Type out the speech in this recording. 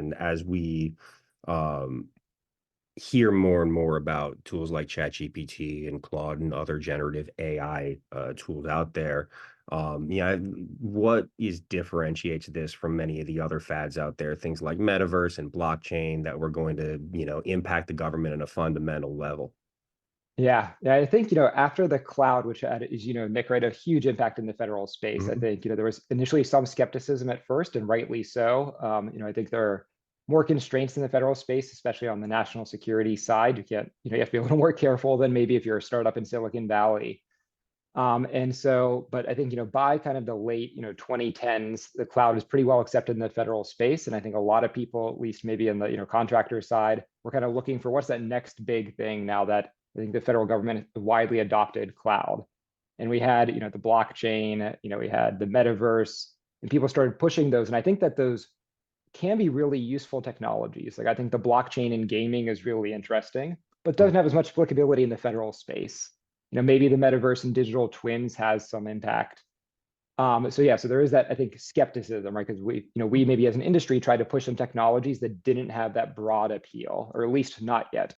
And as we um, hear more and more about tools like ChatGPT and Claude and other generative AI tools out there, what is differentiates this from many of the other fads out there, things like metaverse and blockchain that we're going to, impact the government on a fundamental level? Yeah, I think, after the cloud, which had, is, Nick, right, a huge impact in the federal space. I Mhm. think, there was initially some skepticism at first, and rightly so. I think there are more constraints in the federal space, especially on the national security side. You can't, you have to be a little more careful than maybe if you're a startup in Silicon Valley. But I think, by kind of the late, 2010s, the cloud is pretty well accepted in the federal space. And I think a lot of people, at least maybe in the, contractor side, were kind of looking for what's that next big thing now that I think the federal government widely adopted cloud. And we had, the blockchain, we had the metaverse, and people started pushing those. And I think that those can be really useful technologies. Like I think the blockchain in gaming is really interesting, but doesn't have as much applicability in the federal space. Maybe the metaverse and digital twins has some impact. So yeah, so there is that, I think, skepticism, right? Because we maybe as an industry tried to push some technologies that didn't have that broad appeal, or at least not yet.